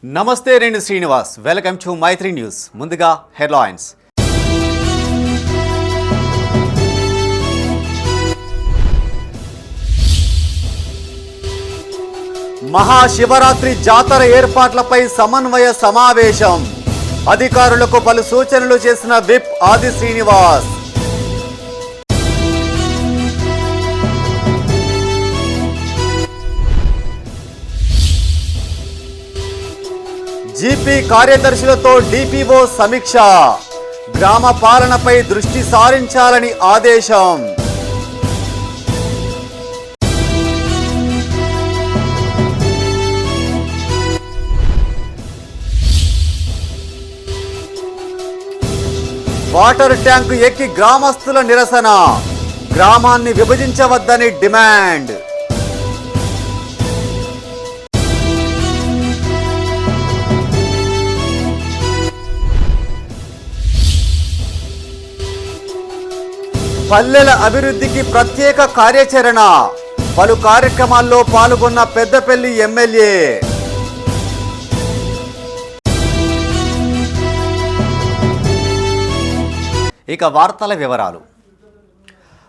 నమస్తే, నేను Srinivas. Welcome to Maitri news. ముందుగా హెడ్లైన్స్. మహాశివరాత్రి జాతర ఏర్పాట్లపై సమన్వయ సమావేశం. అధికారులకు పలు సూచనలు చేసిన విప్ ఆది శ్రీనివాస్. జీపీ కార్యదర్శులతో డిపిఓ సమీక్ష. గ్రామ పాలనపై దృష్టి సారించాలని ఆదేశం. వాటర్ ట్యాంకు ఎక్కి గ్రామస్తుల నిరసన. గ్రామాన్ని విభజించవద్దని డిమాండ్. పల్లెల అభివృద్ధికి ప్రత్యేక కార్యాచరణ. పలు కార్యక్రమాల్లో పాల్గొన్న పెద్దపల్లి ఎమ్మెల్యే. ఇక వార్తల వివరాలు.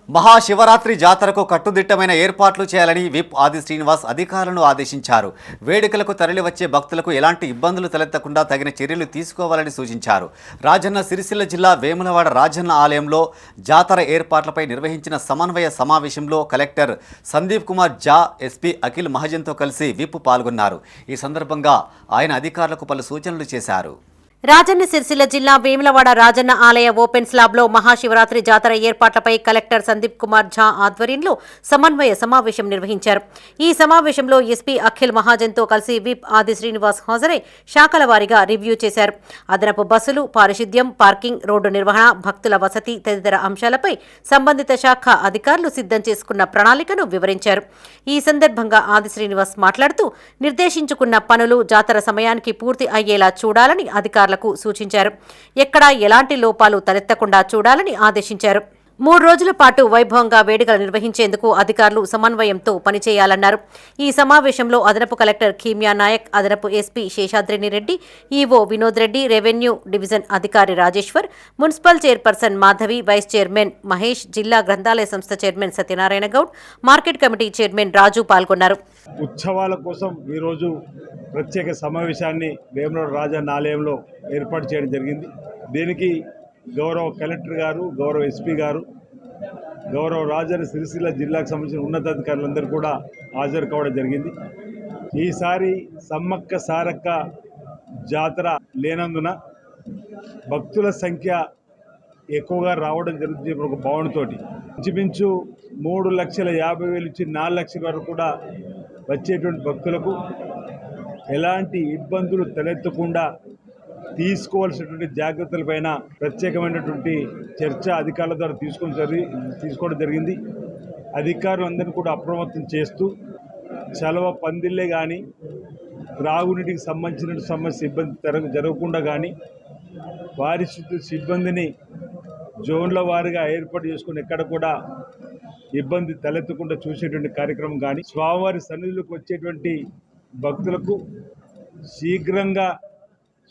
మహాశివరాత్రి జాతరకు కట్టుదిట్టమైన ఏర్పాట్లు చేయాలని విప్ ఆది శ్రీనివాస్ అధికారులను ఆదేశించారు. వేడుకలకు తరలివచ్చే భక్తులకు ఎలాంటి ఇబ్బందులు తలెత్తకుండా తగిన చర్యలు తీసుకోవాలని సూచించారు. రాజన్న సిరిసిల్ల జిల్లా వేములవాడ రాజన్న ఆలయంలో జాతర ఏర్పాట్లపై నిర్వహించిన సమన్వయ సమావేశంలో కలెక్టర్ సందీప్ కుమార్ ఝా, ఎస్పీ అఖిల్ మహాజన్తో కలిసి విప్ పాల్గొన్నారు. ఈ సందర్భంగా ఆయన అధికారులకు పలు సూచనలు చేశారు. రాజన్న సిరిసిల్ల జిల్లా వేములవాడ రాజన్న ఆలయ ఓపెన్ స్లాబ్లో మహాశివరాత్రి జాతర ఏర్పాట్లపై కలెక్టర్ సందీప్ కుమార్ ఝా ఆధ్వర్యంలో సమన్వయ సమావేశం నిర్వహించారు. ఈ సమావేశంలో ఎస్పీ అఖిల్ మహాజన్తో కలిసి విప్ ఆది శ్రీనివాస్ హాజరై శాఖల వారీగా రివ్యూ చేశారు. అదనపు బస్సులు, పారిశుద్ధ్యం, పార్కింగ్, రోడ్డు నిర్వహణ, భక్తుల వసతి తదితర అంశాలపై సంబంధిత శాఖ అధికారులు సిద్ధం చేసుకున్న ప్రణాళికను వివరించారు. ఈ సందర్భంగా ఆది శ్రీనివాస్ మాట్లాడుతూ నిర్దేశించుకున్న పనులు జాతర సమయానికి పూర్తి అయ్యేలా చూడాలని అధికారులు సూచించారు. ఎక్కడా ఎలాంటి లోపాలు తలెత్తకుండా చూడాలని ఆదేశించారు. 3 రోజుల పాటు వైభవంగా వేడుకలు నిర్వహించేందుకు అధికారులు సమన్వయంతో పనిచేయాలన్నారు. ఈ సమావేశంలో అదనపు కలెక్టర్ కీమియా నాయక్, అదనపు SP Sheshadrini Reddy, EO Vinod Reddy, revenue division అధికారి Rajeshwar, municipal chairperson Madhavi, vice chairman Mahesh, జిల్లా గ్రంథాలయ సంస్థ chairman Satyanarayana Goud, market committee chairman Raju పాల్గొన్నారు. ఉత్సవాల కోసం ఈరోజు ప్రత్యేక సమావేశాన్ని వేములవాడ రాజన్న ఆలయంలో ఏర్పాటు చేయడం జరిగింది. దీనికి గౌరవ కలెక్టర్ గారు, గౌరవ ఎస్పీ గారు, గౌరవ రాజన్న సిరిసిల్ల జిల్లాకు సంబంధించిన ఉన్నతాధికారులందరూ కూడా హాజరు కావడం జరిగింది. ఈసారి సమ్మక్క సారక్క జాతర లేనందున భక్తుల సంఖ్య ఎక్కువగా రావడం జరుగుతుంది. ఒక భావనతోటి ఇంచుమించు 3,50,000 నుంచి 4 లక్షల వరకు కూడా వచ్చేటువంటి భక్తులకు ఎలాంటి ఇబ్బందులు తలెత్తకుండా తీసుకోవాల్సినటువంటి జాగ్రత్తలపైన ప్రత్యేకమైనటువంటి చర్చ అధికారుల ద్వారా తీసుకోవడం జరిగింది. అధికారులందరినీ కూడా అప్రమత్తం చేస్తూ చలవ పందిళ్ళే కానీ, త్రాగునీటికి సంబంధించిన సమస్య ఇబ్బంది జరగకుండా కానీ, పారిశుద్ధ్య సిబ్బందిని జోన్ల వారీగా ఏర్పాటు చేసుకుని ఎక్కడ కూడా ఇబ్బంది తలెత్తకుండా చూసేటువంటి కార్యక్రమం కానీ, స్వామివారి సన్నిధిలోకి వచ్చేటువంటి భక్తులకు శీఘ్రంగా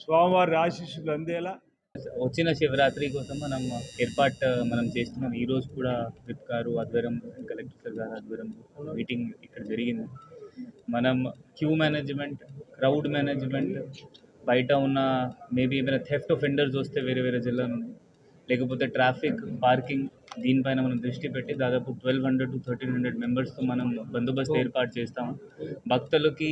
స్వామివారి ఆశీస్సులు అందేలా వచ్చిన శివరాత్రి కోసం మనం చేస్తున్నాం. ఈరోజు కూడా విప్ గారు ఆధ్వర్యం, కలెక్టర్ గారు ఆధ్వర్యం మీటింగ్ ఇక్కడ జరిగింది. మనం క్యూ మేనేజ్మెంట్, క్రౌడ్ మేనేజ్మెంట్, బయట ఉన్న మేబీ ఏమైనా థెఫ్ట్ ఆఫెండర్స్ వస్తే వేరే జిల్లా నుండి, లేకపోతే ట్రాఫిక్, పార్కింగ్, దీనిపైన మనం దృష్టి పెట్టి దాదాపు 1,200 to 1,300 మెంబర్స్తో మనం బందోబస్తు ఏర్పాటు చేస్తాము. భక్తులకి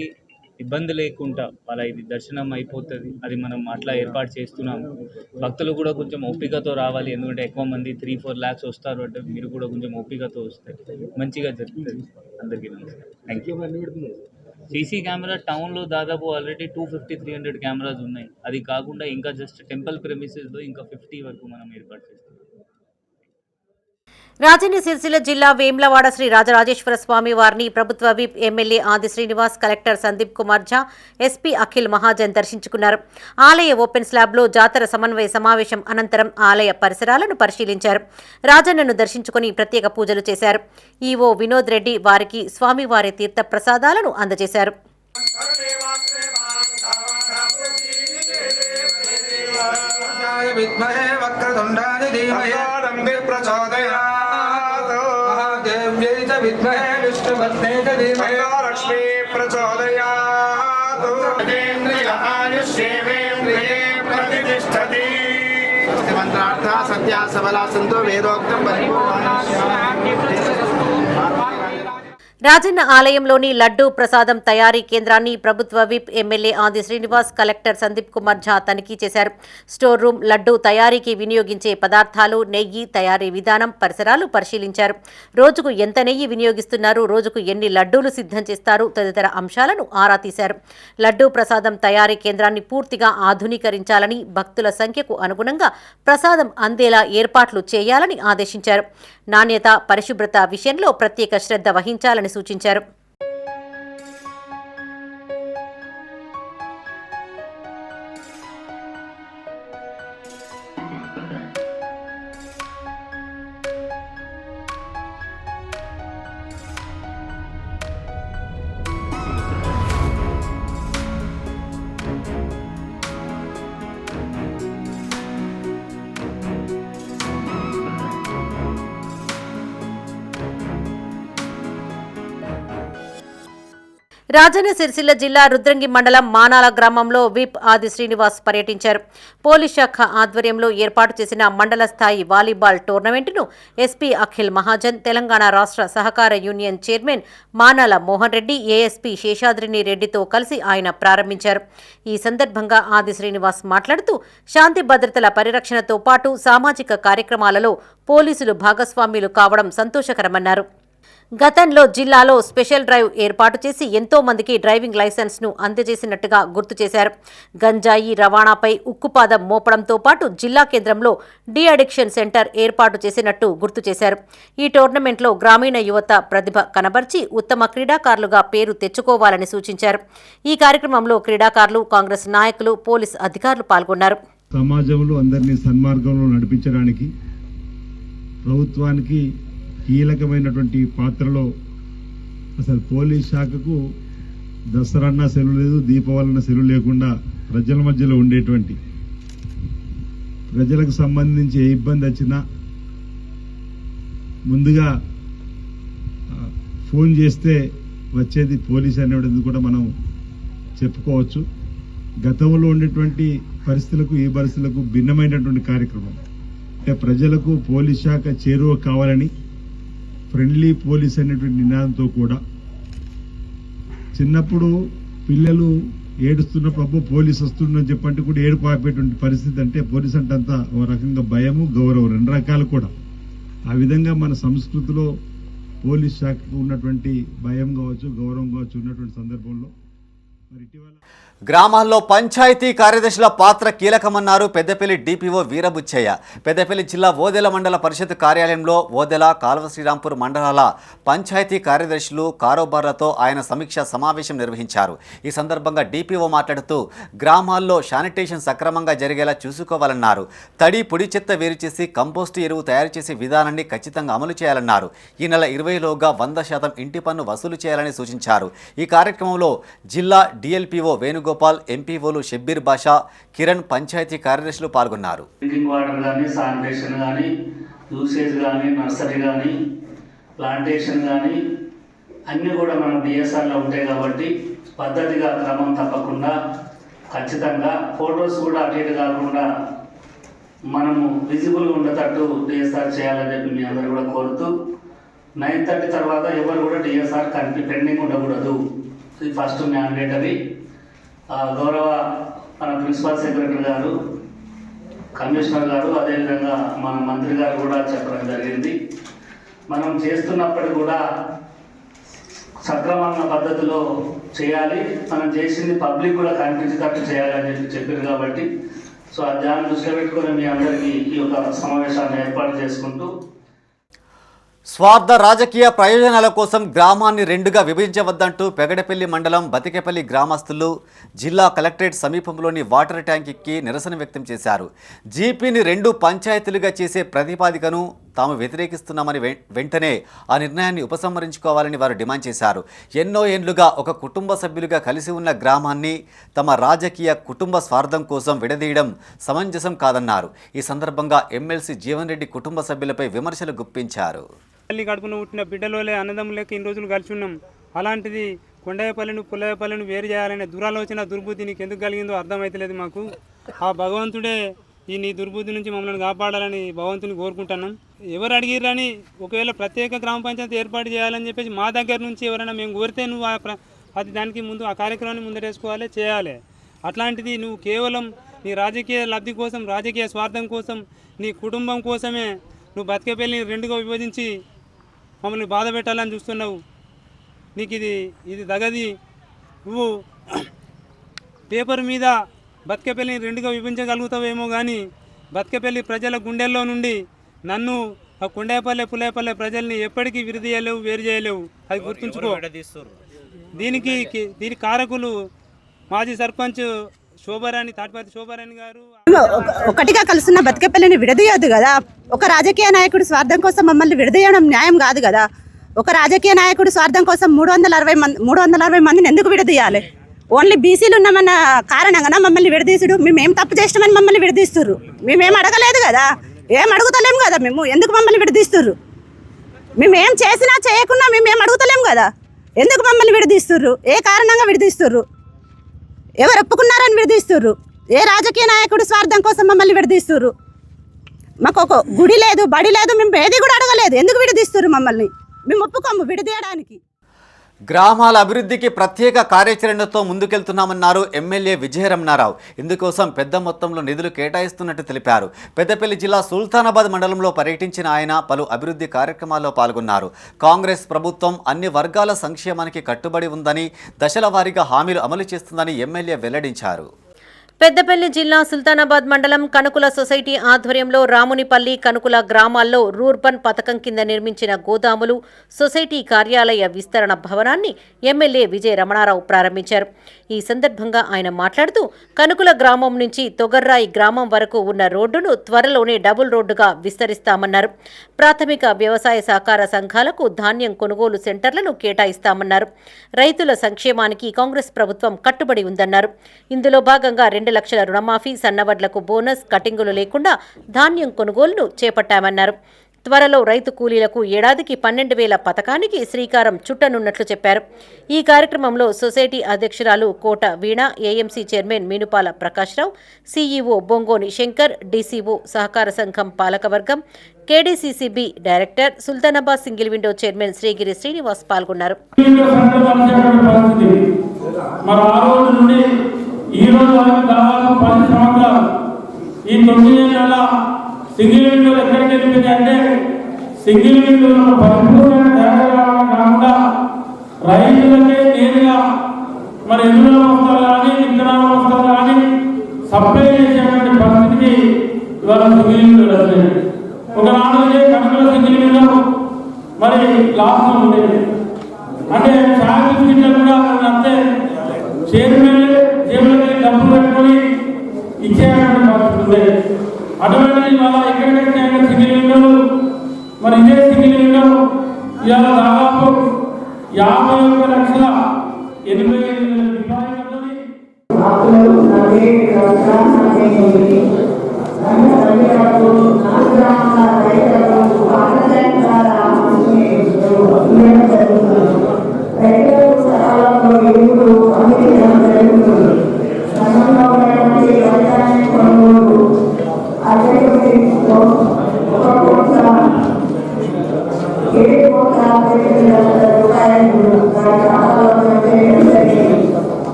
ఇబ్బంది లేకుండా వాళ్ళ ఇది దర్శనం అయిపోతుంది, అది మనం అట్లా ఏర్పాటు చేస్తున్నాము. భక్తులు కూడా కొంచెం ఓపికతో రావాలి, ఎందుకంటే ఎక్కువ మంది 3-4 lakhs వస్తారు అంటే మీరు కూడా కొంచెం ఓపికతో వస్తే మంచిగా జరుగుతుంది. అందరికీ నమస్కారం. Thank you. సీసీ కెమెరా టౌన్లో దాదాపు ఆల్రెడీ 250-300 కెమెరాస్ ఉన్నాయి. అది కాకుండా ఇంకా జస్ట్ టెంపుల్ ప్రెమిసెస్లో ఇంకా 50 వరకు మనం ఏర్పాటు చేస్తాం. రాజన్న సిరిసిల్ల జిల్లా వేములవాడ శ్రీ రాజరాజేశ్వర స్వామి వారిని ప్రభుత్వ విప్ ఎమ్మెల్యే ఆది శ్రీనివాస్, కలెక్టర్ సందీప్ కుమార్ ఝా, ఎస్పీ అఖిల్ మహాజన్ దర్శించుకున్నారు. ఆలయ ఓపెన్ స్లాబ్లో జాతర సమన్వయ సమావేశం అనంతరం ఆలయ పరిసరాలను పరిశీలించారు. రాజన్నను దర్శించుకుని ప్రత్యేక పూజలు చేశారు. ఈవో వినోద్ రెడ్డి వారికి స్వామివారి తీర్థ ప్రసాదాలను అందజేశారు. विद्महे वक्रतुण्डाय धीमहि प्रचोदयात् महादेव्यै च विद्महे विष्णुपत्न्यै च धीमहि लक्ष्मी प्रचोदयात् आयुष्येवेन्द्रिये प्रतिष्ठति मंत्रार्था सत्या सबला संतो वेदोक्तं రాజన్న ఆలయంలోని లడ్డూ ప్రసాదం తయారీ కేంద్రాన్ని ప్రభుత్వ విప్ ఎమ్మెల్యే ఆది శ్రీనివాస్ కలెక్టర్ సందీప్ కుమార్ ఝా తనిఖీ చేశారు. స్టోర్ రూమ్, లడ్డూ తయారీకి వినియోగించే పదార్థాలు, నెయ్యి తయారీ విధానం, పరిసరాలు పరిశీలించారు. రోజుకు ఎంత నెయ్యి వినియోగిస్తున్నారు, రోజుకు ఎన్ని లడ్డూలు సిద్ధం చేస్తారు తదితర అంశాలను ఆరా తీశారు. లడ్డూ ప్రసాదం తయారీ కేంద్రాన్ని పూర్తిగా ఆధునీకరించాలని, భక్తుల సంఖ్యకు అనుగుణంగా ప్రసాదం అందేలా ఏర్పాట్లు చేయాలని ఆదేశించారు. నాణ్యత, పరిశుభ్రత విషయంలో ప్రత్యేక శ్రద్ధ వహించాలని సూచించారు. రాజన్న సిరిసిల్ల జిల్లా రుద్రంగి మండలం మానాల గ్రామంలో విప్ ఆది శ్రీనివాస్ పర్యటించారు. పోలీస్ శాఖ ఆధ్వర్యంలో ఏర్పాటు చేసిన మండల స్థాయి వాలీబాల్ టోర్నమెంటును ఎస్పీ అఖిల్ మహాజన్, తెలంగాణ రాష్ట్ర సహకార union chairman Manala Mohan Reddy, ASP Seshadrini రెడ్డితో కలిసి ఆయన ప్రారంభించారు. ఈ సందర్భంగా ఆది శ్రీనివాస్ మాట్లాడుతూ శాంతి భద్రతల పరిరక్షణతో పాటు సామాజిక కార్యక్రమాలలో పోలీసులు భాగస్వామ్యులు కావడం సంతోషకరమన్నారు. గతంలో జిల్లాలో స్పెషల్ డ్రైవ్ ఏర్పాటు చేసి ఎంతో మందికి డ్రైవింగ్ లైసెన్స్ను అందజేసినట్టుగా గుర్తు చేశారు. గంజాయి రవాణాపై ఉక్కుపాదం మోపడంతో పాటు జిల్లా కేంద్రంలో డీ అడిక్షన్ సెంటర్ ఏర్పాటు చేసినట్టు గుర్తు చేశారు. ఈ టోర్నమెంట్లో గ్రామీణ యువత ప్రతిభ కనబర్చి ఉత్తమ క్రీడాకారులుగా పేరు తెచ్చుకోవాలని సూచించారు. ఈ కార్యక్రమంలో క్రీడాకారులు, కాంగ్రెస్ నాయకులు, పోలీస్ అధికారులు పాల్గొన్నారు. సమాజంలో అందరినీ సన్మార్గంలో నడిపించడానికి ప్రభుత్వానికి కీలకమైనటువంటి పాత్రలో అసలు పోలీస్ శాఖకు దసరన్న సెలవు లేదు, దీపావళిన సెలవు లేకుండా ప్రజల మధ్యలో ఉండేటువంటి, ప్రజలకు సంబంధించి ఏ ఇబ్బంది వచ్చినా ముందుగా ఫోన్ చేస్తే వచ్చేది పోలీస్ అనేది కూడా మనం చెప్పుకోవచ్చు. గతంలో ఉండేటువంటి పరిస్థితులకు ఈ పరిస్థితులకు భిన్నమైనటువంటి కార్యక్రమం. అంటే ప్రజలకు పోలీస్ శాఖ చేరువ కావాలని ఫ్రెండ్లీ పోలీస్ అనేటువంటి నినాదంతో కూడా చిన్నప్పుడు పిల్లలు ఏడుస్తున్నప్పుడు అబ్బో పోలీసు వస్తుందని చెప్పంటే కూడా ఏడుపు ఆపేటువంటి పరిస్థితి. అంటే పోలీస్ అంటే అంతా ఓ రకంగా భయము, గౌరవం, రెండు రకాలు కూడా. ఆ విధంగా మన సంస్కృతిలో పోలీస్ శాఖకు ఉన్నటువంటి భయం కావచ్చు, గౌరవం కావచ్చు ఉన్నటువంటి సందర్భంలో మరి ఇటీవల గ్రామాల్లో పంచాయతీ కార్యదర్శుల పాత్ర కీలకమన్నారు పెద్దపల్లి డిపిఓ వీరబుచ్చయ్య. పెద్దపల్లి జిల్లా ఓదెల మండల పరిషత్ కార్యాలయంలో ఓదెల, కాల్వ శ్రీరాంపూర్ మండలాల పంచాయతీ కార్యదర్శులు, కారోబార్లతో ఆయన సమీక్ష సమావేశం నిర్వహించారు. ఈ సందర్భంగా డిపిఓ మాట్లాడుతూ శానిటేషన్ శానిటేషన్ సక్రమంగా జరిగేలా చూసుకోవాలన్నారు. తడి, పొడి చెత్త వేరు చేసి కంపోస్టు ఎరువు తయారు చేసే విధానాన్ని ఖచ్చితంగా అమలు చేయాలన్నారు. ఈ నెల 20లోగా 100% ఇంటి పన్ను వసూలు చేయాలని సూచించారు. ఈ కార్యక్రమంలో జిల్లా డిఎల్పిఓ వేణుగోపాల్, ఎంపీఓలు షబ్బీర్ బాషా, కిరణ్, పంచాయతీ కార్యదర్శులు పాల్గొన్నారు. డ్రింకింగ్ వాటర్ కానీ, శానిటేషన్ కానీ, యూసేజ్ కానీ, నర్సరీ కానీ, ప్లాంటేషన్ కానీ అన్నీ కూడా మనం డిఎస్ఆర్లో ఉంటాయి కాబట్టి పద్ధతిగా క్రమం తప్పకుండా ఖచ్చితంగా ఫొటోస్ కూడా అటు ఇటు కాకుండా మనము విజిబుల్గా ఉండేటట్టు డిఎస్ఆర్ చేయాలని చెప్పి మీ అందరూ కూడా కోరుతూ 9:30 తర్వాత ఎవరు కూడా డిఎస్ఆర్ పెండింగ్ ఉండకూడదు. ఇది ఫస్ట్ మ్యాండేటరీ. గౌరవ మన ప్రిన్సిపల్ సెక్రటరీ గారు, కమిషనర్ గారు, అదేవిధంగా మన మంత్రి గారు కూడా చెప్పడం జరిగింది. మనం చేస్తున్నప్పుడు కూడా సక్రమంగా పద్ధతిలో చేయాలి. మనం చేసింది పబ్లిక్ కూడా కనిపించేటట్టు చేయాలని చెప్పారు కాబట్టి సో దాన్ని దృష్టిలో పెట్టుకుని మీ అందరికీ ఈ యొక్క సమావేశాన్ని ఏర్పాటు చేసుకుంటూ స్వార్థ రాజకీయ ప్రయోజనాల కోసం గ్రామాన్ని రెండుగా విభజించవద్దంటూ పెగడపల్లి మండలం బతికేపల్లి గ్రామస్తులు జిల్లా కలెక్టరేట్ సమీపంలోని వాటర్ ట్యాంక్ ఎక్కి నిరసన వ్యక్తం చేశారు. జీపీని 2 పంచాయతీలుగా చేసే ప్రతిపాదికను తాము వ్యతిరేకిస్తున్నామని వెంటనే ఆ నిర్ణయాన్ని ఉపసంహరించుకోవాలని వారు డిమాండ్ చేశారు. ఎన్నో ఏండ్లుగా ఒక కుటుంబ సభ్యులుగా కలిసి ఉన్న గ్రామాన్ని తమ రాజకీయ కుటుంబ స్వార్థం కోసం విడదీయడం సమంజసం కాదన్నారు. ఈ సందర్భంగా ఎమ్మెల్సీ జీవన్ రెడ్డి కుటుంబ సభ్యులపై విమర్శలు గుప్పించారు. తల్లి కడుపున పుట్టిన బిడ్డలోలే అన్నదమ్ములకి ఇన్ని రోజులు కలిసి ఉన్నాం. అలాంటిది కొండయ్యపల్లిని పుల్లయ్యపల్లిని వేరు చేయాలనే దురాలోచన దుర్బుద్ధి నీకు ఎందుకు కలిగిందో అర్థమైతలేదు మాకు. ఆ భగవంతుడే ఈ నీ దుర్బుద్ధి నుంచి మమ్మల్ని కాపాడాలని భగవంతుని కోరుకుంటున్నాం. ఎవరు అడిగిరని ఒకవేళ ప్రత్యేక గ్రామ పంచాయతీ ఏర్పాటు చేయాలని చెప్పేసి మా దగ్గర నుంచి ఎవరైనా మేము కోరితే నువ్వు అది దానికి ముందు ఆ కార్యక్రమాన్ని ముందరేసుకోవాలి, చేయాలి. అట్లాంటిది నువ్వు కేవలం నీ రాజకీయ లబ్ధి కోసం, రాజకీయ స్వార్థం కోసం, నీ కుటుంబం కోసమే నువ్వు బతికేపల్లిని రెండుగా విభజించి మమ్మల్ని బాధ పెట్టాలని చూస్తున్నావు. నీకు ఇది దగది. నువ్వు పేపర్ మీద బతికేపల్లిని రెండుగా విభజించగలుగుతావేమో కానీ బతికేపల్లి ప్రజల గుండెల్లో నుండి నన్ను ఆ కొండేపల్లె పుల్లేపల్లె ప్రజల్ని ఎప్పటికీ విడదీయలేవు, వేరు చేయలేవు. అది గుర్తుంచుకో. దీని కారకులు మాజీ సర్పంచ్ శోభారాణి, తాటిపర్తి శోభారాణి గారు. ఒకటిగా కలుస్తున్న బతికేపల్లిని విడదీయొద్దు కదా. ఒక రాజకీయ నాయకుడు స్వార్థం కోసం మమ్మల్ని విడదీయడం న్యాయం కాదు కదా. ఒక రాజకీయ నాయకుడు స్వార్థం కోసం 360 మందిని ఎందుకు విడదీయాలి? ఓన్లీ బీసీలు ఉన్నామన్న కారణంగా మమ్మల్ని విడదీసుడు. మేమేం తప్పు చేస్తామని మమ్మల్ని విడదీస్తుర్రు. మేమేం అడగలేదు కదా, ఏం అడుగుతలేము కదా. మేము ఎందుకు మమ్మల్ని విడదీస్తుర్రు? మేమేం చేసినా చేయకున్నా మేమేం అడుగుతలేము కదా. ఎందుకు మమ్మల్ని విడదీస్తుర్రు? ఏ కారణంగా విడదీస్తుర్రు? ఎవరు ఒప్పుకున్నారని విడదీస్తుర్రు? ఏ రాజకీయ నాయకుడు స్వార్థం కోసం మమ్మల్ని విడదీస్తుర్రు? మాకు ఒక గుడి లేదు, బడి లేదు, మేము ఏది కూడా అడగలేదు. ఎందుకు విడదీస్తుర్రు మమ్మల్ని? మేము ఒప్పుకోము విడదీయడానికి. గ్రామాల అభివృద్ధికి ప్రత్యేక కార్యాచరణతో ముందుకెళ్తున్నామన్నారు ఎమ్మెల్యే విజయరమణారావు. ఇందుకోసం పెద్ద మొత్తంలో నిధులు కేటాయిస్తున్నట్టు తెలిపారు. పెద్దపల్లి జిల్లా సుల్తానాబాద్ మండలంలో పర్యటించిన ఆయన పలు అభివృద్ధి కార్యక్రమాల్లో పాల్గొన్నారు. కాంగ్రెస్ ప్రభుత్వం అన్ని వర్గాల సంక్షేమానికి కట్టుబడి ఉందని, దశల వారీగా హామీలు అమలు చేస్తుందని ఎమ్మెల్యే వెల్లడించారు. పెద్దపల్లి జిల్లా సుల్తానాబాద్ మండలం కనుకుల సొసైటీ ఆధ్వర్యంలో రామునిపల్లి, కనుకుల గ్రామాల్లో రూర్బన్ పథకం కింద నిర్మించిన గోదాములు, సొసైటీ కార్యాలయ విస్తరణ భవనాన్ని ఎమ్మెల్యే విజయ రమణారావు ప్రారంభించారు. ఈ సందర్భంగా ఆయన మాట్లాడుతూ కనుకుల గ్రామం నుంచి తొగర్రాయి గ్రామం వరకు ఉన్న రోడ్డును త్వరలోనే డబుల్ రోడ్డుగా విస్తరిస్తామన్నారు. ప్రాథమిక వ్యవసాయ సహకార సంఘాలకు ధాన్యం కొనుగోలు సెంటర్లను కేటాయిస్తామన్నారు. రైతుల సంక్షేమానికి కాంగ్రెస్ ప్రభుత్వం కట్టుబడి ఉందన్నారు. ఇందులో భాగంగా 2 లక్షల రుణమాఫీ, సన్నవడ్లకు బోనస్, కటింగులు లేకుండా ధాన్యం కొనుగోలును చేపట్టామన్నారు. త్వరలో రైతు కూలీలకు ఏడాదికి 12,000 పథకానికి శ్రీకారం చుట్టనున్నట్లు చెప్పారు. ఈ కార్యక్రమంలో సొసైటీ అధ్యక్షురాలు కోట వీణ, AMC chairman మీనుపాల Prakash Rao, CEO బొంగోని Shankar, DCO సహకార సంఘం పాలకవర్గం, KDCCB director, Sultanabad single window chairman Srigiri Srinivas పాల్గొన్నారు. ఈ రోజు వరకు దాదాపు 10 సంవత్సరాలు ఈ 9 ఏళ్ళ సింగిల్ విండోలు ఎక్కడికి వెళ్ళిపోయింది అంటే సింగిల్ విండోలో పరిపూర్ణంగా జరగడం కాకుండా రైతులకే నేరుగా మరి ఎరువుల వస్తువులు కానీ, విత్తనాల వస్తువులు కానీ సప్లై చేసేటువంటి పరిస్థితికి ఇవాళ సింగిల్ విండోలు వచ్చాయి. ఒకనాడు కనుకల సింగిల్ విండో మరి లాస్ట్లో ఉండేది. అంటే ఛాయ్ బిస్కెట్లు కూడా అంతే చైర్మన్ జేబులకి డబ్బులు పెట్టుకొని ఇచ్చేటువంటి పరిస్థితి ఉంది. అటువంటి వాళ్ళ ఎక్కడికైనా సింగిల్ విండోలు మరి ఇదే సింగిల్ విండో ఇవాళ దాదాపు 51,80,000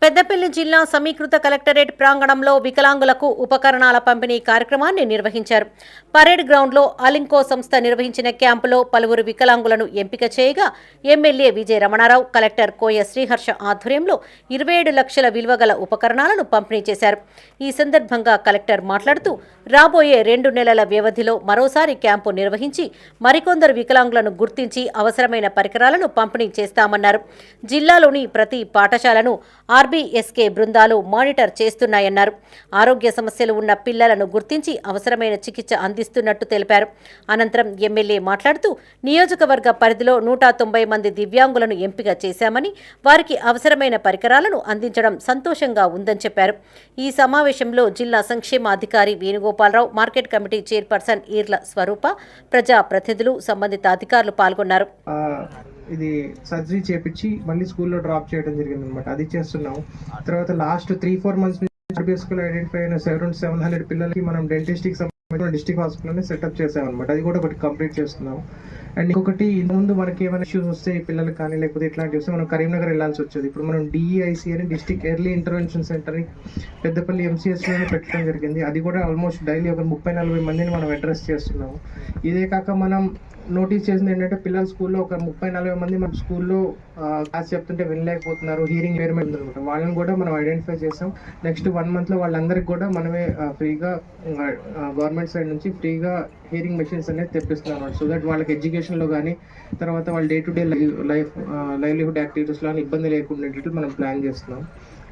పెద్దపల్లి జిల్లా సమీకృత కలెక్టరేట్ ప్రాంగణంలో వికలాంగులకు ఉపకరణాల పంపిణీ కార్యక్రమాన్ని నిర్వహించారు. పరేడ్ గ్రౌండ్లో అలింకో సంస్థ నిర్వహించిన క్యాంపులో పలువురు వికలాంగులను ఎంపిక చేయగా ఎమ్మెల్యే విజయ రమణారావు, కలెక్టర్ కోయ శ్రీహర్ష ఆధ్వర్యంలో 27 లక్షల విలువగల ఉపకరణాలను పంపిణీ చేశారు. ఈ సందర్భంగా కలెక్టర్ మాట్లాడుతూ రాబోయే 2 నెలల వ్యవధిలో మరోసారి క్యాంపు నిర్వహించి మరికొందరు వికలాంగులను గుర్తించి అవసరమైన పరికరాలను పంపిణీ చేస్తామన్నారు. జిల్లాలోని ప్రతి పాఠశాలను పిఎస్కే బృందాలు మానిటర్ చేస్తున్నాయన్నారు. ఆరోగ్య సమస్యలు ఉన్న పిల్లలను గుర్తించి అవసరమైన చికిత్స అందిస్తున్నట్టు తెలిపారు. అనంతరం ఎమ్మెల్యే మాట్లాడుతూ నియోజకవర్గ పరిధిలో 190 మంది దివ్యాంగులను ఎంపిక చేశామని, వారికి అవసరమైన పరికరాలను అందించడం సంతోషంగా ఉందని చెప్పారు. ఈ సమావేశంలో జిల్లా సంక్షేమ అధికారి Venugopal Rao, market committee chairperson Irla Swarupa, ప్రజా ప్రతినిధులు, సంబంధిత అధికారులు పాల్గొన్నారు. ఇది సర్జరీ చేపించి మళ్ళీ స్కూల్లో డ్రాప్ చేయడం జరిగింది అనమాట. అది చేస్తున్నాం. తర్వాత లాస్ట్ 3-4 మంత్స్ నుంచి ఐడెంటిఫై అయిన 700 పిల్లలకి మనం డెంటిస్ట్కి సంబంధించిన డిస్ట్రిక్ట్ హాస్పిటల్ని సెటప్ చేసామన్నమాట. అది కూడా ఒకటి కంప్లీట్ చేస్తున్నాం. అండ్ ఇంకొకటి ముందు మనకి ఏమైనా ఇష్యూస్ వస్తే ఈ పిల్లలకి కానీ లేకపోతే ఇట్లాంటివి వస్తే మనం కరీంనగర్ వెళ్ళాల్సి వచ్చేది. ఇప్పుడు మనం డిఈఐసి అని డిస్ట్రిక్ట్ ఎర్లీ ఇంటర్వెన్షన్ సెంటర్ని పెద్దపల్లి ఎంసీఎస్లోనే పెట్టడం జరిగింది. అది కూడా ఆల్మోస్ట్ డైలీ ఒక 30-40 మందిని మనం అడ్రస్ చేస్తున్నాము. ఇదే కాక మనం నోటీస్ చేసింది ఏంటంటే పిల్లల స్కూల్లో ఒక 30-40 మంది మన స్కూల్లో క్లాస్ చెప్తుంటే వినలేకపోతున్నారు, హియరింగ్ వేర్మెంట్ ఉందన్నమాట. వాళ్ళని కూడా మనం ఐడెంటిఫై చేసాం. నెక్స్ట్ 1 monthలో వాళ్ళందరికీ కూడా మనమే ఫ్రీగా గవర్నమెంట్ సైడ్ నుంచి ఫ్రీగా హియరింగ్ మెషిన్స్ అనేది తెప్పిస్తున్నాం అన్నమాట. సో దట్ వాళ్ళకి ఎడ్యుకేషన్లో కానీ తర్వాత వాళ్ళ డే టు డే లైవ్లీహుడ్ యాక్టివిటీస్లో ఇబ్బంది లేకుండా మనం ప్లాన్ చేస్తున్నాం.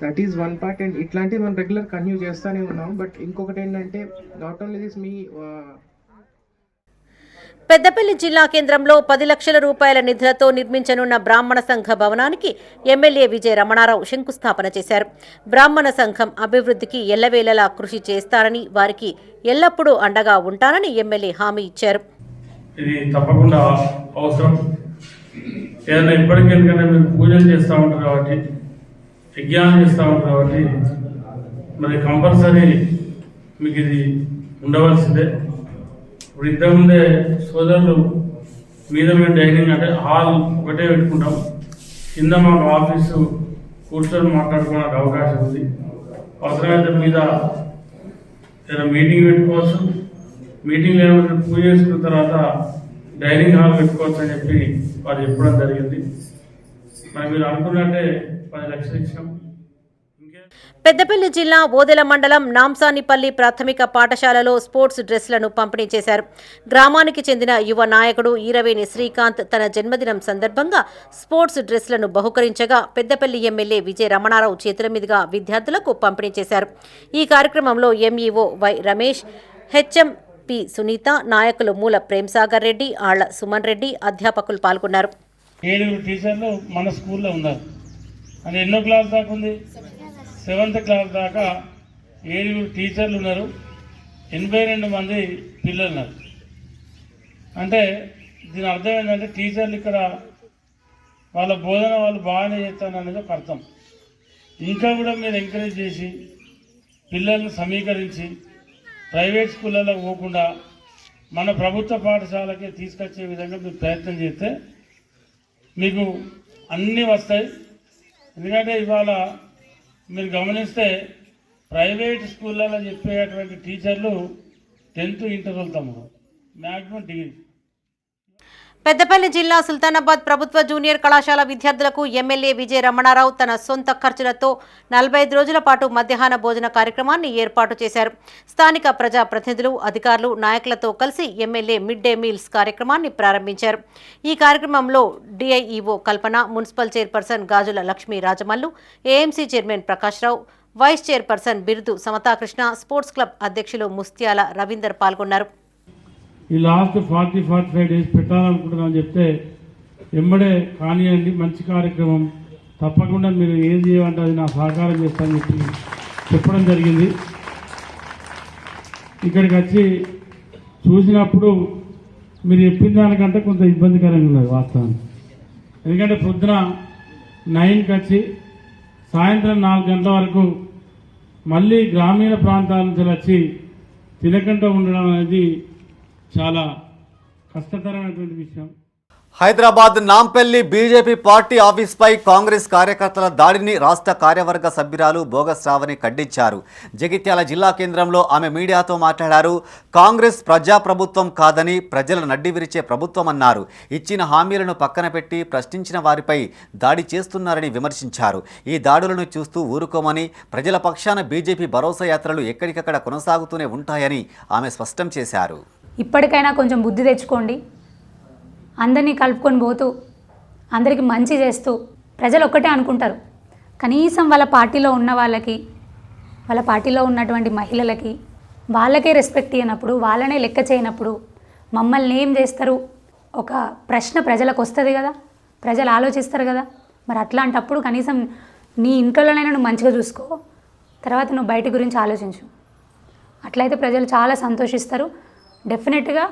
That is one part. And ఇట్లాంటివి మనం రెగ్యులర్ కంటిన్యూ చేస్తూనే ఉన్నాం. బట్ ఇంకొకటి ఏంటంటే నాట్ ఓన్లీ దిస్ పెద్దపల్లి జిల్లా కేంద్రంలో 10 లక్షల రూపాయల నిధులతో నిర్మించనున్న బ్రాహ్మణ సంఘ భవనానికి ఎమ్మెల్యే విజయ రమణారావు శంకుస్థాపన చేశారు. బ్రాహ్మణ సంఘం అభివృద్ధికి ఎల్లవేళలా కృషి చేస్తారని, వారికి ఎల్లప్పుడూ అండగా ఉంటానని ఎమ్మెల్యే హామీ ఇచ్చారు. ఇది తప్పకుండా అవసరం. ఏదైనా ఇప్పటికెళ్ళకనే మీరు పూజలు చేస్తూ ఉంటారు కాబట్టి, యజ్ఞానం చేస్తూ ఉంటారు కాబట్టి మరి కంపల్సరీ మీకు ఇది ఉండవలసిందే. ఇప్పుడు ఇంతకుముందే సోదరులు మీద మేము డైనింగ్ అంటే హాల్ ఒకటే పెట్టుకుంటాం, కింద మాకు ఆఫీసు కూర్చొని మాట్లాడుకోవడానికి అవకాశం ఉంది. అవసరమైతే మీద ఏదైనా మీటింగ్ పెట్టుకోవచ్చు. మీటింగ్ లేకపోతే పూజ చేసుకున్న తర్వాత డైనింగ్ హాల్ పెట్టుకోవచ్చు అని చెప్పి వారు చెప్పడం జరిగింది. మరి మీరు అనుకున్నట్టే 10 లక్షలు ఇచ్చాం. పెద్దపల్లి జిల్లా ఓదెల మండలం నాంసానిపల్లి ప్రాథమిక పాఠశాలలో స్పోర్ట్స్ డ్రెస్లను పంపిణీ చేశారు. గ్రామానికి చెందిన యువ నాయకుడు ఈరవేణి శ్రీకాంత్ తన జన్మదినం సందర్భంగా స్పోర్ట్స్ డ్రెస్లను బహుకరించగా పెద్దపల్లి ఎమ్మెల్యే విజయ రమణారావు చేతుల మీదుగా విద్యార్థులకు పంపిణీ చేశారు. ఈ కార్యక్రమంలో MEO Y Ramesh, HM P Sunitha, నాయకులు మూల ప్రేమ్సాగర్ రెడ్డి, ఆళ్ల సుమన్ రెడ్డి, అధ్యాపకులు పాల్గొన్నారు. 7 టీచర్లు మన స్కూల్లో ఉన్నారు. అది ఎన్నో క్లాస్ దాకా ఉంది? 7th క్లాస్ దాకా 7 టీచర్లు ఉన్నారు, 82 మంది పిల్లలు ఉన్నారు. అంటే దీని అర్థం ఏంటంటే టీచర్లు ఇక్కడ వాళ్ళ బోధన వాళ్ళు బాగానే చేస్తారు అనేది ఒక అర్థం. ఇంకా కూడా మీరు ఎంకరేజ్ చేసి పిల్లల్ని సమీకరించి ప్రైవేట్ స్కూళ్ళలో పోకుండా మన ప్రభుత్వ పాఠశాలకి తీసుకొచ్చే విధంగా మీరు ప్రయత్నం చేస్తే మీకు అన్నీ వస్తాయి. ఎందుకంటే ఇవాళ మీరు గమనిస్తే ప్రైవేట్ స్కూళ్ళలో చెప్పేటువంటి టీచర్లు 10th ఇంటర్ వెళ్తాము, మ్యాక్సిమం డిగ్రీ. పెద్దపల్లి జిల్లా సుల్తానాబాద్ ప్రభుత్వ జూనియర్ కళాశాల విద్యార్థులకు ఎమ్మెల్యే విజయ రమణారావు తన సొంత ఖర్చులతో 45 రోజుల పాటు మధ్యాహ్న భోజన కార్యక్రమాన్ని ఏర్పాటు చేశారు. స్థానిక ప్రజా ప్రతినిధులు, అధికారులు, నాయకులతో కలిసి ఎమ్మెల్యే మిడ్ డే మీల్స్ కార్యక్రమాన్ని ప్రారంభించారు. ఈ కార్యక్రమంలో DIEO Kalpana, municipal chairperson Gajula Lakshmi Rajamallu, AMC chairman Prakash Rao, vice chairperson Birudu Samatha Krishna, sports club అధ్యక్షులు ముస్త్యాల రవీందర్ పాల్గొన్నారు. ఈ లాస్ట్ 40-45 డేస్ పెట్టాలనుకుంటున్నామని చెప్తే వెంబడే కానివ్వండి, మంచి కార్యక్రమం, తప్పకుండా మీరు ఏం చేయాలంటే అది నా సహకారం చేస్తానని చెప్పి చెప్పడం జరిగింది. ఇక్కడికి వచ్చి చూసినప్పుడు మీరు చెప్పిన దానికంటే కొంత ఇబ్బందికరంగా ఉన్నది వాస్తవానికి. ఎందుకంటే పొద్దున 9కి వచ్చి సాయంత్రం 4 గంటల వరకు మళ్ళీ గ్రామీణ ప్రాంతాల నుంచి వచ్చి తినకుండా ఉండడం అనేది చాలా కష్టతరమైనటువంటి విషయం. హైదరాబాద్ నాంపల్లి బీజేపీ పార్టీ ఆఫీస్పై కాంగ్రెస్ కార్యకర్తల దాడిని రాష్ట్ర కార్యవర్గ సభ్యురాలు బోగస్ శ్రావణి ఖండించారు. జగిత్యాల జిల్లా కేంద్రంలో ఆమె మీడియాతో మాట్లాడారు. కాంగ్రెస్ ప్రజాప్రభుత్వం కాదని, ప్రజల నడ్డి విరిచే ప్రభుత్వం అన్నారు. ఇచ్చిన హామీలను పక్కన పెట్టి ప్రశ్నించిన వారిపై దాడి చేస్తున్నారని విమర్శించారు. ఈ దాడులను చూస్తూ ఊరుకోమని, ప్రజల పక్షాన బీజేపీ భరోసా యాత్రలు ఎక్కడికక్కడ కొనసాగుతూనే ఉంటాయని ఆమె స్పష్టం చేశారు. ఇప్పటికైనా కొంచెం బుద్ధి తెచ్చుకోండి. అందరినీ కలుపుకొని పోతూ అందరికీ మంచి చేస్తూ ప్రజలు ఒక్కటే అనుకుంటారు, కనీసం వాళ్ళ పార్టీలో ఉన్న వాళ్ళకి, వాళ్ళ పార్టీలో ఉన్నటువంటి మహిళలకి వాళ్ళకే రెస్పెక్ట్ ఇవ్వనప్పుడు, వాళ్ళనే లెక్క చేయనప్పుడు మమ్మల్ని ఏం చేస్తారు? ఒక ప్రశ్న ప్రజలకు వస్తుంది కదా, ప్రజలు ఆలోచిస్తారు కదా. మరి అట్లాంటప్పుడు కనీసం నీ ఇంట్లోనైనా నువ్వు మంచిగా చూసుకో, తర్వాత నువ్వు బయట గురించి ఆలోచించు. అట్లయితే ప్రజలు చాలా సంతోషిస్తారు. డెఫినెట్గా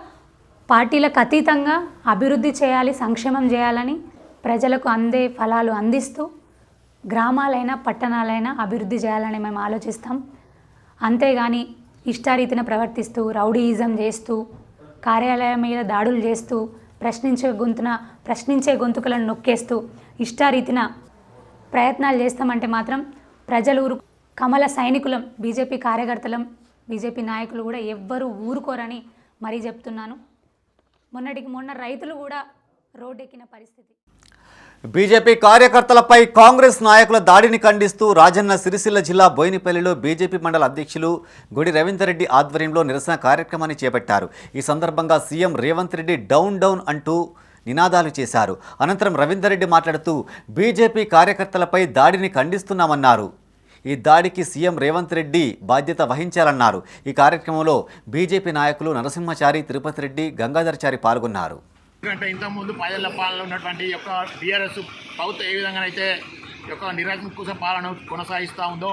పార్టీలకు అతీతంగా అభివృద్ధి చేయాలి, సంక్షేమం చేయాలని ప్రజలకు అందే ఫలాలు అందిస్తూ గ్రామాలైనా పట్టణాలైనా అభివృద్ధి చేయాలని మేము ఆలోచిస్తాం. అంతేగాని ఇష్టారీతిన ప్రవర్తిస్తూ రౌడీయిజం చేస్తూ కార్యాలయం మీద దాడులు చేస్తూ ప్రశ్నించే గొంతుకలను నొక్కేస్తూ ఇష్టారీతిన ప్రయత్నాలు చేస్తామంటే మాత్రం ప్రజలు కమల సైనికులం, బీజేపీ కార్యకర్తలం, బీజేపీ నాయకులు కూడా ఎవ్వరూ ఊరుకోరని మరీ చెప్తున్నాను. మొన్నటికి మొన్న రైతులు కూడా రోడ్డెక్కిన పరిస్థితి. బీజేపీ కార్యకర్తలపై కాంగ్రెస్ నాయకుల దాడిని ఖండిస్తూ రాజన్న సిరిసిల్ల జిల్లా బోయినపల్లిలో బీజేపీ మండల అధ్యక్షులు గుడి రవీందర్ రెడ్డి ఆధ్వర్యంలో నిరసన కార్యక్రమాన్ని చేపట్టారు. ఈ సందర్భంగా CM Revanth Reddy down down అంటూ నినాదాలు చేశారు. అనంతరం రవీందర్ రెడ్డి మాట్లాడుతూ బీజేపీ కార్యకర్తలపై దాడిని ఖండిస్తున్నామన్నారు. ఈ దాడికి సీఎం రేవంత్ రెడ్డి బాధ్యత వహించాలన్నారు. ఈ కార్యక్రమంలో బీజేపీ నాయకులు నరసింహచారి, తిరుపతి రెడ్డి, గంగాధర్చారి పాల్గొన్నారు. ఎందుకంటే ఇంతకుముందు 10 ఏళ్ల పాలనలో ఉన్నటువంటి యొక్క టీఆర్ఎస్ ప్రభుత్వం ఏ విధంగానైతే యొక్క నిరంకుశ పాలన కొనసాగిస్తూ ఉందో,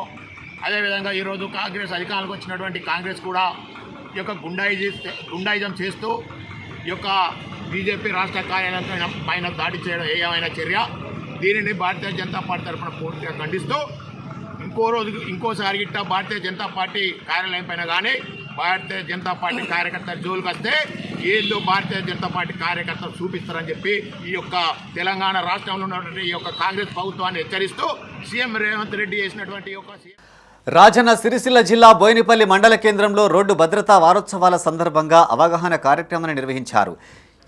అదేవిధంగా ఈరోజు కాంగ్రెస్ అధికారంలోకి వచ్చినటువంటి కాంగ్రెస్ కూడా ఈ యొక్క గుండాయిజం చేస్తూ ఈ యొక్క బీజేపీ రాష్ట్ర కార్యాలయం పైన దాడి చేయడం ఏమైనా చర్య, దీనిని భారతీయ జనతా పార్టీ తరఫున పూర్తిగా ఖండిస్తూ ఇంకోసారి గిట్ట భారతీయ జనతా పార్టీ కార్యాలయం పైన కానీ భారతీయ జనతా పార్టీ కార్యకర్తల జోలికి వస్తే ఏదో భారతీయ జనతా పార్టీ కార్యకర్తలు చూపిస్తారని చెప్పి ఈ యొక్క తెలంగాణ రాష్ట్రంలో ఉన్నటువంటి ఈ యొక్క కాంగ్రెస్ ప్రభుత్వాన్ని హెచ్చరిస్తూ సీఎం రేవంత్ రెడ్డి చేసినటువంటి రాజన్న సిరిసిల్ల జిల్లా బోయినపల్లి మండల కేంద్రంలో రోడ్డు భద్రతా వారోత్సవాల సందర్భంగా అవగాహన కార్యక్రమాన్ని నిర్వహించారు.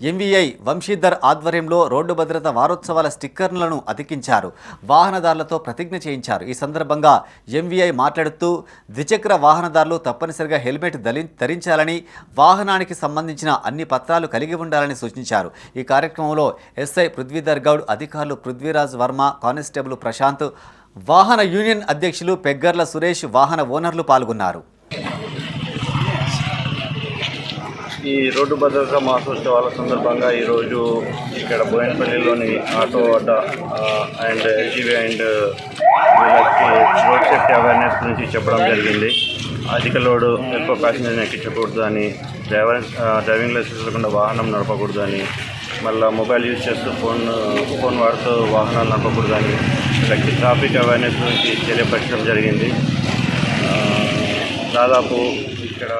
ఎంవీఐ వంశీధర్ ఆధ్వర్యంలో రోడ్డు భద్రత వారోత్సవాల స్టిక్కర్లను అతికించారు. వాహనదారులతో ప్రతిజ్ఞ చేయించారు. ఈ సందర్భంగా ఎంవీఐ మాట్లాడుతూ ద్విచక్ర వాహనదారులు తప్పనిసరిగా హెల్మెట్ ధరించాలని, వాహనానికి సంబంధించిన అన్ని పత్రాలు కలిగి ఉండాలని సూచించారు. ఈ కార్యక్రమంలో ఎస్ఐ పృథ్వీధర్ గౌడ్, అధికారులు పృథ్వీరాజ్ వర్మ, కానిస్టేబుల్ ప్రశాంత్, వాహన యూనియన్ అధ్యక్షులు పెగ్గర్ల సురేష్, వాహన ఓనర్లు పాల్గొన్నారు. ఈ రోడ్డు భద్రతా మాసోత్సవాల సందర్భంగా ఈరోజు ఇక్కడ బోయినపల్లిలోని ఆటో అడ్డా అండ్ ఎల్జీవీ అండ్ వీళ్ళకి రోడ్ సేఫ్టీ అవేర్నెస్ గురించి చెప్పడం జరిగింది. అధిక లోడు ఎక్కువ ప్యాసింజర్ని ఎక్కించకూడదు అని, డ్రైవింగ్ లైసెన్స్ లేకుండా వాహనం నడపకూడదు అని, మళ్ళీ మొబైల్ యూజ్ చేస్తూ ఫోన్ వాడుతూ వాహనాలు నడపకూడదు అని వీళ్ళకి ట్రాఫిక్ అవేర్నెస్ గురించి తెలియపరచడం జరిగింది. దాదాపు ఇక్కడ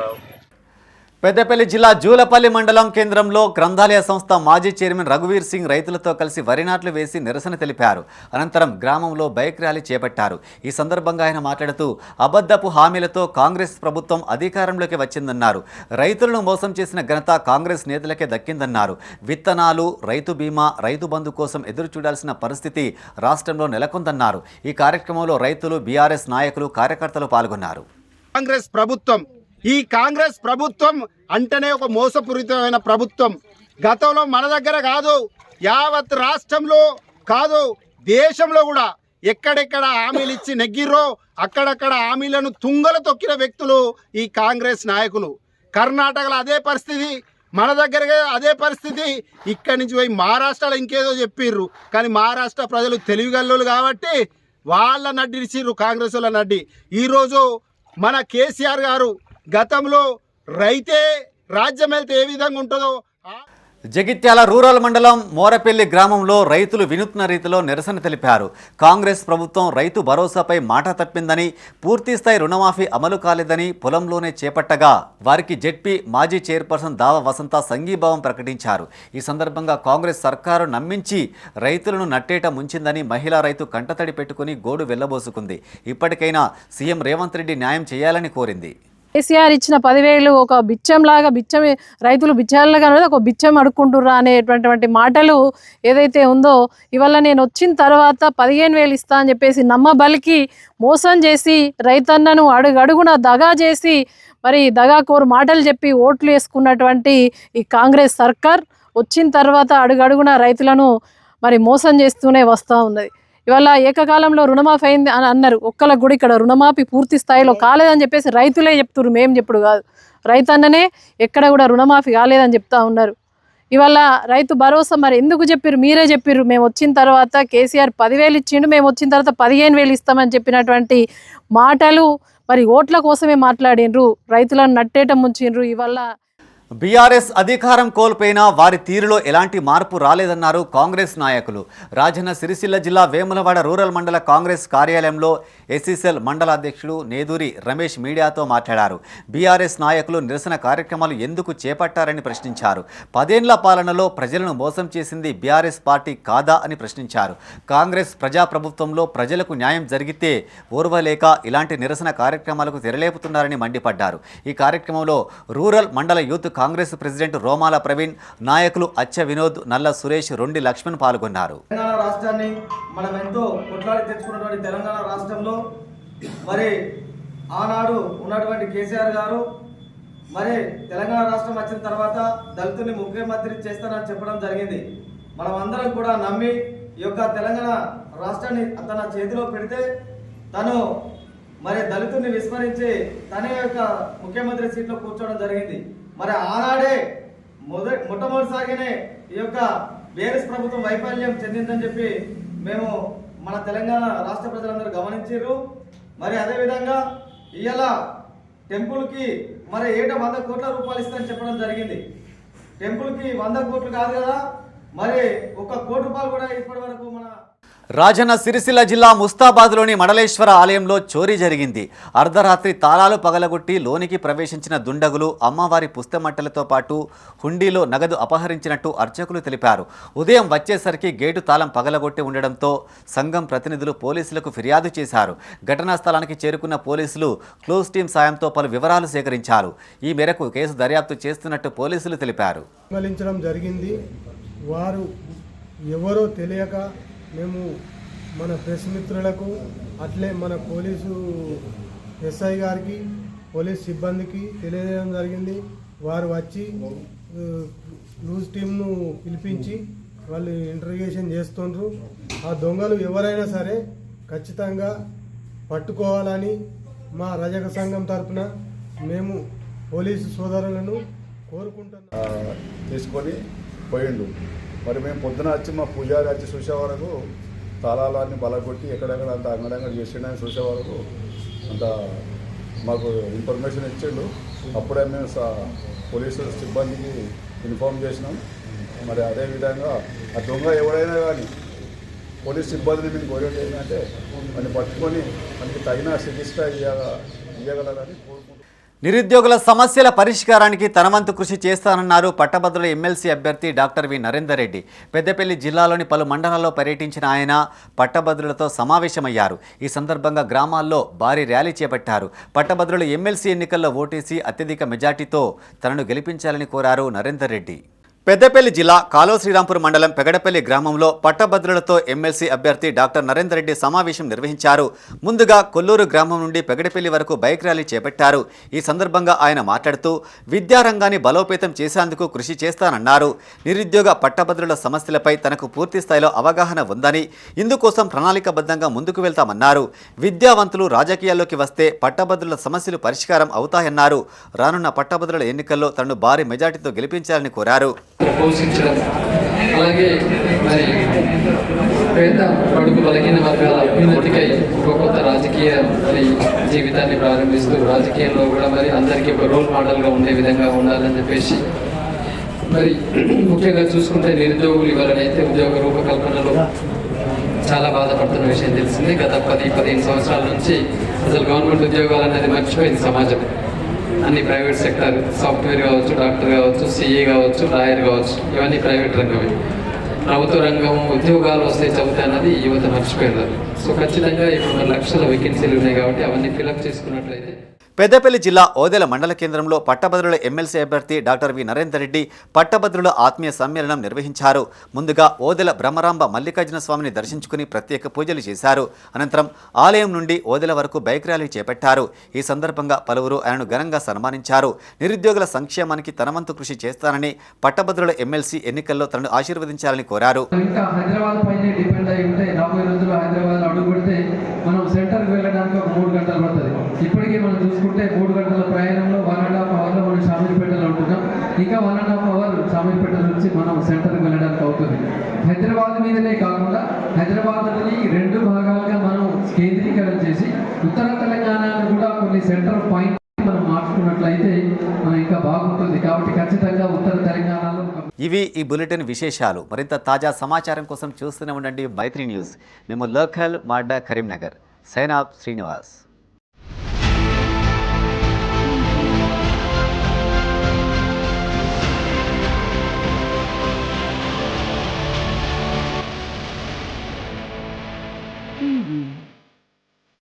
పెద్దపల్లి జిల్లా జూలపల్లి మండలం కేంద్రంలో గ్రంథాలయ సంస్థ మాజీ చైర్మన్ రఘువీర్ సింగ్ రైతులతో కలిసి వరి నాట్లు వేసి నిరసన తెలిపారు. అనంతరం గ్రామంలో బైక్ ర్యాలీ చేపట్టారు. ఈ సందర్భంగా ఆయన మాట్లాడుతూ అబద్ధపు హామీలతో కాంగ్రెస్ ప్రభుత్వం అధికారంలోకి వచ్చిందన్నారు. రైతులను మోసం చేసిన ఘనత కాంగ్రెస్ నేతలకే దక్కిందన్నారు. విత్తనాలు, రైతు బీమా, రైతు బంధు కోసం ఎదురు చూడాల్సిన పరిస్థితి రాష్ట్రంలో నెలకొందన్నారు. ఈ కార్యక్రమంలో రైతులు, బీఆర్ఎస్ నాయకులు, కార్యకర్తలు పాల్గొన్నారు. ఈ కాంగ్రెస్ ప్రభుత్వం అంటేనే ఒక మోసపూరితమైన ప్రభుత్వం. గతంలో మన దగ్గర కాదు, యావత్ రాష్ట్రంలో కాదు, దేశంలో కూడా ఎక్కడెక్కడ హామీలు ఇచ్చి నెగ్గిర్రో అక్కడక్కడ హామీలను తుంగలు తొక్కిన వ్యక్తులు ఈ కాంగ్రెస్ నాయకులు. కర్ణాటకలో అదే పరిస్థితి, మన దగ్గర అదే పరిస్థితి. ఇక్కడి నుంచి పోయి మహారాష్ట్రలో ఇంకేదో చెప్పిర్రు, కానీ మహారాష్ట్ర ప్రజలు తెలివిగల్లోలు కాబట్టి వాళ్ళ నడ్డిరిచిర్రు, కాంగ్రెస్ వాళ్ళ నడ్డి. ఈరోజు మన కేసీఆర్ గారు గతంలో రైతే రాజ్యం వెళ్తే ఏ విధంగా ఉంటుందో. జగిత్యాల రూరల్ మండలం మోరపల్లి గ్రామంలో రైతులు వినూత్న రీతిలో నిరసన తెలిపారు. కాంగ్రెస్ ప్రభుత్వం రైతు భరోసాపై మాట తప్పిందని, పూర్తిస్థాయి రుణమాఫీ అమలు కాలేదని పొలంలోనే చేపట్టగా వారికి జెడ్పీ మాజీ చైర్పర్సన్ దావ వసంత సంఘీభావం ప్రకటించారు. ఈ సందర్భంగా కాంగ్రెస్ సర్కారు నమ్మించి రైతులను నట్టేట ముంచిందని మహిళా రైతు కంటతడి పెట్టుకుని గోడు వెళ్లబోసుకుంది. ఇప్పటికైనా సీఎం రేవంత్ రెడ్డి న్యాయం చేయాలని కోరింది. కేసీఆర్ ఇచ్చిన 10,000 ఒక బిచ్చంలాగా, రైతులు బిచ్చాలగా ఒక బిచ్చం అడుక్కుంటుర్రా అనేటువంటి మాటలు ఏదైతే ఉందో, ఇవాళ నేను వచ్చిన తర్వాత 15,000 ఇస్తా అని చెప్పేసి నమ్మబలికి మోసం చేసి రైతన్నను అడుగున దగా చేసి మరి దగాకోరు మాటలు చెప్పి ఓట్లు వేసుకున్నటువంటి ఈ కాంగ్రెస్ సర్కార్ వచ్చిన తర్వాత అడుగడుగున రైతులను మరి మోసం చేస్తూనే వస్తూ ఉన్నది. ఇవాళ ఏకకాలంలో రుణమాఫీ అయింది అని అన్నారు. ఒక్కళ్ళకు కూడా ఇక్కడ రుణమాఫీ పూర్తి స్థాయిలో కాలేదని చెప్పేసి రైతులే చెప్తున్నారు, మేము చెప్పుడు కాదు. రైతన్ననే ఎక్కడ కూడా రుణమాఫీ కాలేదని చెప్తా ఉన్నారు. ఇవాళ రైతు భరోసా మరి ఎందుకు చెప్పారు? మీరే చెప్పారు, మేము వచ్చిన తర్వాత కేసీఆర్ 10,000 ఇచ్చిండు, మేము వచ్చిన తర్వాత 15,000 ఇస్తామని చెప్పినటువంటి మాటలు మరి ఓట్ల కోసమే మాట్లాడినరు, రైతులను నట్టేట ముంచిండ్రు. ఇవాళ బీఆర్ఎస్ అధికారం కోల్పోయినా వారి తీరులో ఎలాంటి మార్పు రాలేదన్నారు కాంగ్రెస్ నాయకులు. రాజన్న సిరిసిల్ల జిల్లా వేములవాడ రూరల్ మండల కాంగ్రెస్ కార్యాలయంలో ఎస్సీసెల్ మండల అధ్యక్షుడు నేదూరి రమేష్ మీడియాతో మాట్లాడారు. బీఆర్ఎస్ నాయకులు నిరసన కార్యక్రమాలు ఎందుకు చేపట్టారని ప్రశ్నించారు. 10 ఏళ్ల పాలనలో ప్రజలను మోసం చేసింది బీఆర్ఎస్ పార్టీ కాదా అని ప్రశ్నించారు. కాంగ్రెస్ ప్రజాప్రభుత్వంలో ప్రజలకు న్యాయం జరిగితే ఓర్వలేక ఇలాంటి నిరసన కార్యక్రమాలకు తెరలేపుతున్నారని మండిపడ్డారు. ఈ కార్యక్రమంలో రూరల్ మండల యూత్ కాంగ్రెస్ ప్రెసిడెంట్ రోమాల ప్రవీణ్, నాయకులు అచ్చ వినోద్, నల్ల సురేష్, రొండి లక్ష్మణ్ పాల్గొన్నారు. తెలంగాణ రాష్ట్రాన్ని మనం ఎంతో కొట్లాడి తెచ్చుకున్నటువంటి తెలంగాణ రాష్ట్రంలో మరి ఆనాడు ఉన్నటువంటి కేసీఆర్ గారు మరి తెలంగాణ రాష్ట్రం వచ్చిన తర్వాత దళితుల్ని ముఖ్యమంత్రి చేస్తానని చెప్పడం జరిగింది. మనం అందరం కూడా నమ్మి ఈ యొక్క తెలంగాణ రాష్ట్రాన్ని తన చేతిలో పెడితే తను మరి దళితుల్ని విస్మరించి తన యొక్క ముఖ్యమంత్రి సీట్లో కూర్చోవడం జరిగింది. మరి ఆనాడే మొట్టమొదటిసారిగానే ఈ యొక్క బీఆర్ఎస్ ప్రభుత్వం వైఫల్యం చెందిందని చెప్పి మేము మన తెలంగాణ రాష్ట్ర ప్రజలందరూ గమనించారు. మరి అదేవిధంగా ఇవాళ టెంపుల్కి మరి ఏటా 100 కోట్ల రూపాయలు ఇస్తామని చెప్పడం జరిగింది. టెంపుల్కి 100 కోట్లు కాదు కదా, మరి 1 కోటి రూపాయలు కూడా ఇప్పటి వరకు మన రాజన్న సిరిసిల్ల జిల్లా ముస్తాబాద్లోని మడలేశ్వర ఆలయంలో చోరీ జరిగింది. అర్ధరాత్రి తాళాలు పగలగొట్టి లోనికి ప్రవేశించిన దుండగులు అమ్మవారి పుస్తమట్టలతో పాటు హుండీలో నగదు అపహరించినట్టు అర్చకులు తెలిపారు. ఉదయం వచ్చేసరికి గేటు తాళం పగలగొట్టి ఉండడంతో సంఘం ప్రతినిధులు పోలీసులకు ఫిర్యాదు చేశారు. ఘటనా స్థలానికి చేరుకున్న పోలీసులు క్లోజ్ టీం సాయంతో పలు వివరాలు సేకరించారు. ఈ మేరకు కేసు దర్యాప్తు చేస్తున్నట్టు పోలీసులు తెలిపారు. జరిగింది. వారు ఎవరో తెలియక మేము మన ప్రెస్ మిత్రులకు అట్లే మన పోలీసు ఎస్ఐ గారికి పోలీస్ సిబ్బందికి తెలియజేయడం జరిగింది. వారు వచ్చి లూజ్ టీంను పిలిపించి వాళ్ళు ఇంటర్వ్యూషన్ చేస్తుండ్రు. ఆ దొంగలు ఎవరైనా సరే ఖచ్చితంగా పట్టుకోవాలని మా రజక సంఘం తరఫున మేము పోలీసు సోదరులను కోరుకుంటున్నాం. తీసుకొని పోయిండు. మరి మేము పొద్దున వచ్చి మా పూజారి వచ్చి చూసే వరకు తాళాలన్నీ బలగొట్టి ఎక్కడెక్కడ అంత అంగడంగడి చేసిండని చూసే వరకు అంత మాకు ఇన్ఫర్మేషన్ ఇచ్చిండు. అప్పుడే మేము పోలీసు సిబ్బందికి ఇన్ఫార్మ్ చేసినాం. మరి అదేవిధంగా ఆ దొంగ ఎవరైనా కానీ పోలీస్ సిబ్బందిని మేము కోరేది ఏంటంటే వాడిని పట్టుకొని మనకి తగిన శిక్ష ఇవ్వగలరని కోరుకుంటున్నాం. నిరుద్యోగుల సమస్యల పరిష్కారానికి తన వంతు కృషి చేస్తానన్నారు పట్టభద్రుల ఎమ్మెల్సీ అభ్యర్థి డాక్టర్ వి నరేందర్ రెడ్డి. పెద్దపల్లి జిల్లాలోని పలు మండలాల్లో పర్యటించిన ఆయన పట్టభద్రులతో సమావేశమయ్యారు. ఈ సందర్భంగా గ్రామాల్లో భారీ ర్యాలీ చేపట్టారు. పట్టభద్రుల ఎమ్మెల్సీ ఎన్నికల్లో ఓటేసి అత్యధిక మెజార్టీతో తనను గెలిపించాలని కోరారు నరేందర్ రెడ్డి. పెద్దపల్లి జిల్లా కాలో శ్రీరాంపూర్ మండలం పెగడపల్లి గ్రామంలో పట్టభద్రులతో ఎమ్మెల్సీ అభ్యర్థి డాక్టర్ నరేందర్ రెడ్డి సమావేశం నిర్వహించారు. ముందుగా కొల్లూరు గ్రామం నుండి పెగడపల్లి వరకు బైక్ ర్యాలీ చేపట్టారు. ఈ సందర్భంగా ఆయన మాట్లాడుతూ విద్యారంగాన్ని బలోపేతం చేసేందుకు కృషి చేస్తానన్నారు. నిరుద్యోగ పట్టభద్రుల సమస్యలపై తనకు పూర్తి స్థాయిలో అవగాహన ఉందని, ఇందుకోసం ప్రణాళికబద్ధంగా ముందుకు వెళ్తామన్నారు. విద్యావంతులు రాజకీయాల్లోకి వస్తే పట్టభద్రుల సమస్యలు పరిష్కారం అవుతాయన్నారు. రానున్న పట్టభద్రుల ఎన్నికల్లో తనను భారీ మెజార్టీతో గెలిపించాలని కోరారు. పోషించడం, అలాగే మరి పేద బడుగు బలహీన వర్గాల అభ్యున్నతికై ఒక కొత్త రాజకీయ మరి జీవితాన్ని ప్రారంభిస్తూ రాజకీయంలో కూడా మరి అందరికీ ఒక రోల్ మోడల్గా ఉండే విధంగా ఉండాలని చెప్పేసి మరి ముఖ్యంగా చూసుకుంటే నిరుద్యోగులు ఇవ్వాలనైతే ఉద్యోగ రూపకల్పనలో చాలా బాధపడుతున్న విషయం తెలిసింది. గత 10-15 సంవత్సరాల నుంచి అసలు గవర్నమెంట్ ఉద్యోగాలు అనేది మర్చిపోయింది సమాజం. అన్ని ప్రైవేట్ సెక్టర్, సాఫ్ట్వేర్ కావచ్చు, డాక్టర్ కావచ్చు, సిఏ కావచ్చు, లాయర్ కావచ్చు, ఇవన్నీ ప్రైవేట్ రంగమే. ప్రభుత్వ రంగం ఉద్యోగాలు వస్తే చదువుతాయి అన్నది యువత మర్చిపోయినారు. సో ఖచ్చితంగా ఇప్పుడు లక్షల వేకెన్సీలు ఉన్నాయి కాబట్టి అవన్నీ ఫిలప్ చేసుకున్నట్లయితే పెద్దపల్లి జిల్లా ఓదెల మండల కేంద్రంలో పట్టభద్రుల ఎమ్మెల్సీ అభ్యర్థి డాక్టర్ వి నరేందర్ రెడ్డి పట్టభద్రుల ఆత్మీయ సమ్మేళనం నిర్వహించారు. ముందుగా ఓదెల బ్రహ్మరాంబ మల్లికార్జున స్వామిని దర్శించుకుని ప్రత్యేక పూజలు చేశారు. అనంతరం ఆలయం నుండి ఓదెల వరకు బైక్ ర్యాలీ చేపట్టారు. ఈ సందర్భంగా పలువురు ఆయనను ఘనంగా సన్మానించారు. నిరుద్యోగుల సంక్షేమానికి తన వంతు కృషి చేస్తానని, పట్టభద్రుల ఎమ్మెల్సీ ఎన్నికల్లో తనను ఆశీర్వదించాలని కోరారు. ఇంకా హైదరాబాద్ పైన డిపెండ్ అయి ఉంటే రాబోయే రోజుల్లో హైదరాబాద్ అడుగు పెడితే మనం సెంటర్కి వెళ్ళడానికి ఒక 3 గంటలు పడుతుంది. ఇప్పటికీ మనం చూసుకుంటే 3 గంటల ప్రయాణంలో 1.5 అవర్లో మనం షామీర్పేటలో ఉంటున్నాం. ఇంకా 1.5 అవర్ షామీర్పేట నుంచి మనం సెంటర్కి వెళ్ళడానికి అవుతుంది. హైదరాబాద్ మీదనే కాకుండా హైదరాబాద్ని 2 భాగాలుగా మనం కేంద్రీకరణ చేసి ఉత్తర తెలంగాణను కూడా కొన్ని సెంటర్ పాయింట్ మనం మార్చుకున్నట్లయితే మనం ఇంకా బాగుంటుంది. కాబట్టి ఖచ్చితంగా ఉత్తర తెలంగాణలో ఇవి ఈ బులెటిన్ విశేషాలు. మరింత తాజా సమాచారం కోసం చూస్తూనే ఉండండి మైత్రి న్యూస్. మేము లోకల్ మాడ్డా కరీంనగర్. Sign off Srinivas.